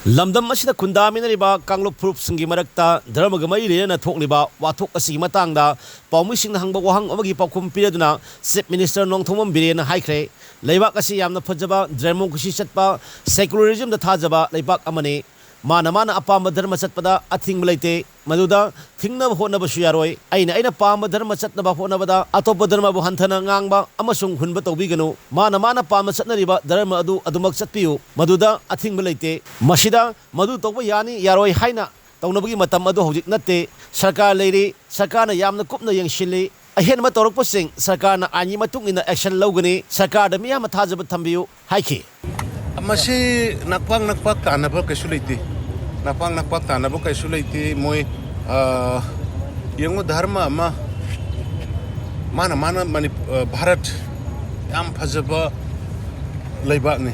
Lamdam asida kundaminariba kanglo proof singi marakta dharmagamai rena thokliba wathok asigi matangda paumishing na hangba wahang amagi paukum piraduna Chief Minister Nongthomam Birena haikre leibak asi yamna phajaba democracy chatpa secularism da thajaba leibak amane mana apama dharma chatpada athing laite maduda thingna hona basu yaroi aina pama dharma chatna ba hona bada atopa dharma bu hanthana ngangba amasung hunba tawbiganu mana pama chatnariba dharma adumak chatpiu maduda athing laite masida madu tawba yani yaroi haina tawnabagi matam adu hojik natte sarkar leiri sarkarna yamna kupna yengshili Ahenba Tourakpashing Sarkarna ani matungina action Lougani Sarkar da miyam thajaba thambiu haiki Masi nakpak tanaba kasuliti nakpak tanaba kasuliti moi yengu dharma ama mana mani Bharat yam phajaba leibak ni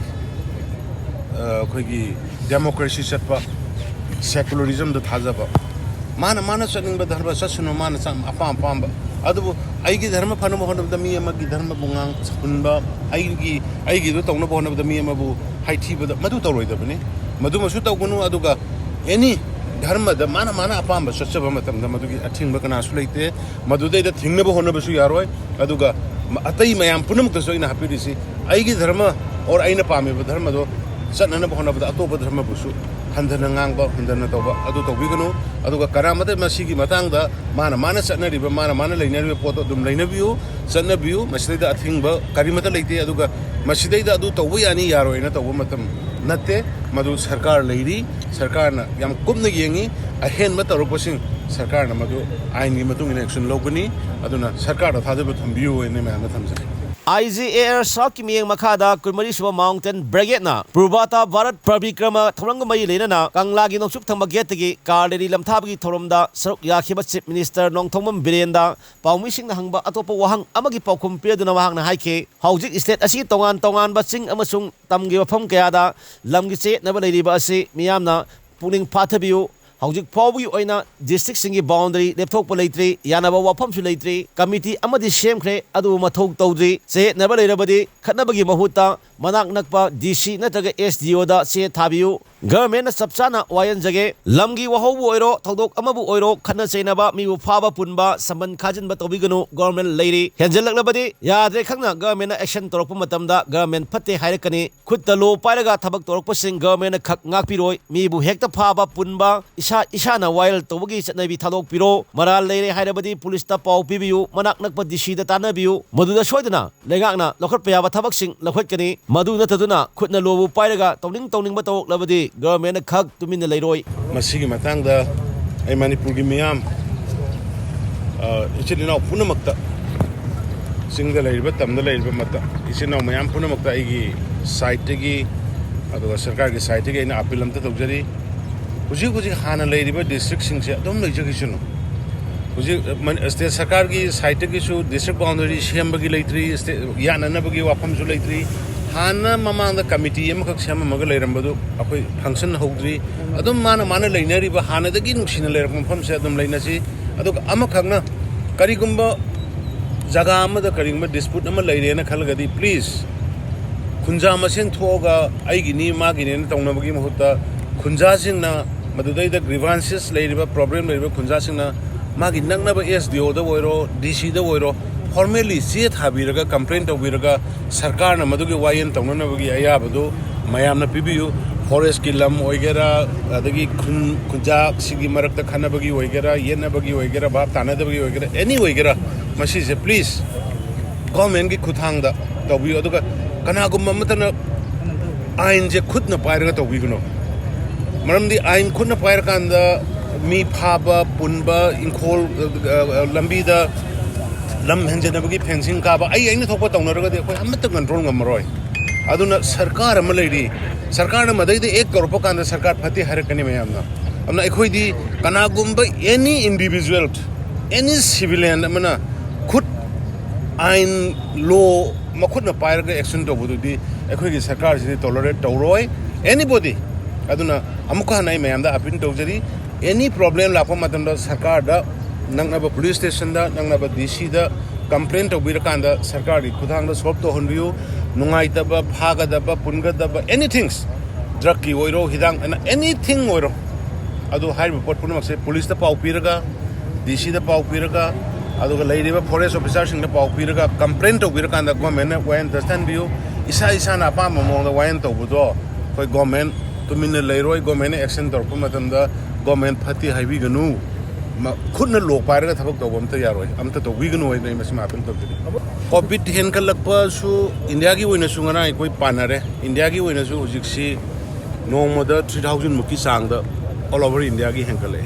khoigi democracy chatpa secularism da thajaba mana chaning dharma chasunu mana apam adu aigi dharma phanu mohon da mi amagi dharma bungang hunba aigi do tawna mohon da mi amabu haithi bada madu tawroi da bani madu masu tawgunu aduga any dharma da mana apam chachaba matam da madu gi athing ba kana su leite madu da thingna ba hona ba su yaroi aduga atai mayam punam da soina hapirisi aigi dharma or aina pame ba dharma do channa ba hona ba atopa dharma busu handana ngangba handana tawba adu tawbiganu aduga karamata masigi matangda mana chanariba mana leinariba poto dum leinabiu channabiu masida athingba karimata leite aduga masida adu tawba yani yaroina tawba matam natte madu sarkar leiri sarkarna yam kumna yengi Ahenba Tourakpashing sarkarna madu aini matungina action logani aduna sarkar thadaba thambiu ene ma thamse IGAR South Miyang Makada Kurmari Suba Mountain Brigade na Purvata Bharat Prabikrama Thorangamai Lenana Kanglagi Noksuk Thamageti Karleri Lamthabgi Thoromda Saruk Yakhiba Chief Minister Nongthomam Birenda Paumishing na hangba atopa wahang amagi paukum piaduna wahang na haike Haujik State asi tongan basing amasung tamgi wafam kayada lamgi che naba leiriba asi miyamna puning pathabiu Haujik Pawi oina district singi boundary lepthokpa leitri yanaba wafamsu leitri committee amadi semkhre adu mathok tawdri se naba leirabadi khatnabagi mahuta manak nakpa DC nataga SDO da se thabiu government sabchana wayan jage lamgi wahobu oiro thodok amabu oiro khana cheinaba mibu phaba punba saman khajin ba tobiganu government leiri henjalaklabadi yadre khangna government action torokpa matamda government phatte hairakani khutta lo pairaga thabak Tourakpashing government khak ngakpiroi mibu hekta phaba punba isana wild tobagi chatnabi thadok piro maral leire hairabadi police ta pau pibiu manak nakpa DC da tanabiu maduda soidana legakna lokhat payaba thabak sing lokhatkani madu nataduna khutna lobu pairaga tawning ba tawok labadi government khak tumin leiroi masigi matangda ai manipur gi miyam ichilina punamakta singda leiriba tamda leiriba mata ichina mayam punamakta aigi site gi aduga sarkar gi site gi ina appeal amta tawjari huji hana leiriba district singse adom leijagishunu huji state sarkar gi site gi su district boundary sembagi gi leitri yana bagi wafam su leitri hana mamang da committee amakak sema maga leirambadu akoi function hogdri adum mana leinariba hana da gi nuksina leirakam fam se adum leinasi aduga amakhagna karigumba jaga amada karigumba dispute ama leirena khalgadi please khunja maseng thoga aigini magini na tawnabagi mahutta khunja singna madudai da grievances leiriba problem leiriba khunja singna magi nangnaba SDO da oiro DC da oiro formally se thabiraga complaint tawbiraga sarkarna madugi wayen tawnanabagi ayabadu mayamna pibiu forest ki lam oigera adagi khunja sigi marakta khanabagi oigera yenabagi oigera bab tanadabagi oigera any oigera masi se please government ki khuthangda tawbiu aduga kanagum matana ain je khudna pairaga tawbiguno maramdi ain khudna pairakanda mi phaba punba inkhol lambida lam henjanabagi fencing kaba aina thokpa tawnaragadi khoi amatta control ngamaroi aduna sarkar ama leiri sarkarna madaide 1 crore pa kanda sarkar phati harakani mayamna amna ekhoi kanagumba any individual any civilian amana khut ain law makhutna pairaga action tawbududi ekhoi gi sarkar sidi tolerate tawroi anybody aduna amuka nai mayamda apin tawjari any problem lakpa matamda sarkar da nangnaba police station da nangnaba DC da complaint tawbirakanda sarkar gi khudang da solve to honbiu nungai taba phaga daba punga daba anything drug ki oiro hidang anything oiro adu high report puno makse police da pau piraga DC da pau piraga adu ga leiriba forest officer sing da pau piraga complaint to piraga da government na when understand view isa na pa mo da when to budo koi government to min leiroi government action tor pu matam da government phati haibi ganu khudna lok piraga thabak to bam ta yaroi amta to wi ganu nei mas ma pen to covid hen kal lakpa su india gi oina su ngana koi panare india gi oina su hujiksi no moda 3000 muki sang da all over india gi hen kale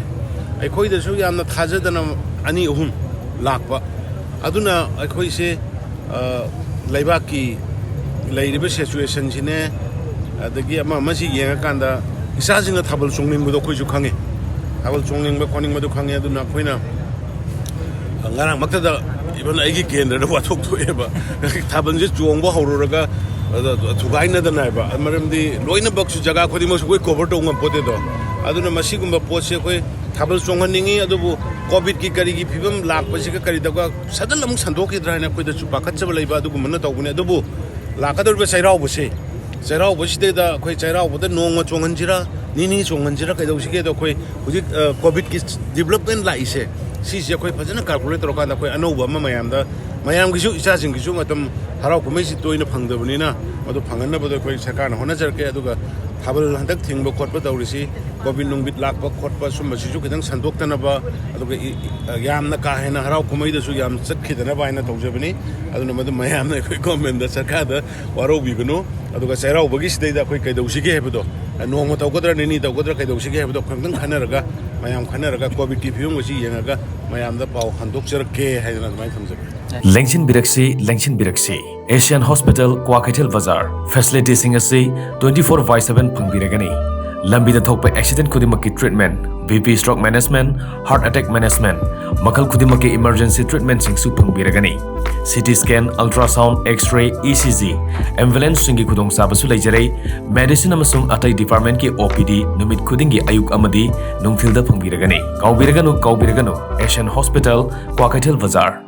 ai khoi da su yamna thajadana ani uhum lakpa aduna ai khoi se laiba ki lairiba situation sine adagi ama masi yenga kanda isa singa thabal chungning bu do khoi su khange thabal chungning ba khoning ma do khange aduna khoina ngara makta da ibon ai gi kendra da wathok to eba thabal je chuang ba hororaga thugai na da na ba maram di loina bak su jaga khodi mo su koi cover to ngam pote do aduna masi gumba poche koi thabal chunghaningi adubu covid ki kari gi phibam lakpa si ka kari da ga sadal amuk sandok ki dra na koi da chu pakhat chaba leiba adugu manna tawbune adubu lakador be sairau buse sairau buside da koi sairau bu da nong chonghan jira ni chonghan jira kai dau sige da koi huji covid ki development la ise si se koi phajana calculate ro ka da koi anau ba mayam da mayam gi su isa sing gi su matam harau ko mai si toina phang da bani na adu phangan na ba da koi sarkar na hona jar ke adu ga thabal handak thing ba khot ba dauri si covid nung bit lak ba khot ba sum si ju kedang sandok ta na ba adu ga yam na ka he na harau ko mai da su yam sat khidana ba ina tawje bani adu na madu mayam na koi government da sarkar da waro bi gnu adu ga sairau bagi sidai da koi kai dau sige he ba do no mo taw godra ni taw godra kai dau sige he ba do khang khana raga mayam khana raga covid ki phiung si yenga ga mayam da pau handok jar ke hai na mai thamje Lengchin Biraksi Asian Hospital Kwakaitel Bazaar Facility Singasi 24/7 Pangbiragani Lambi da thokpa accident khudimaki treatment BP stroke management heart attack management makal khudimaki emergency treatment singsu pangbiragani CT scan ultrasound x-ray ECG ambulance singi khudong sabasu leijare medicine amasung atai department ki OPD numit khudingi ayuk amadi nungthilda pangbiragani kaubiraganu Asian Hospital Kwakaitel Bazaar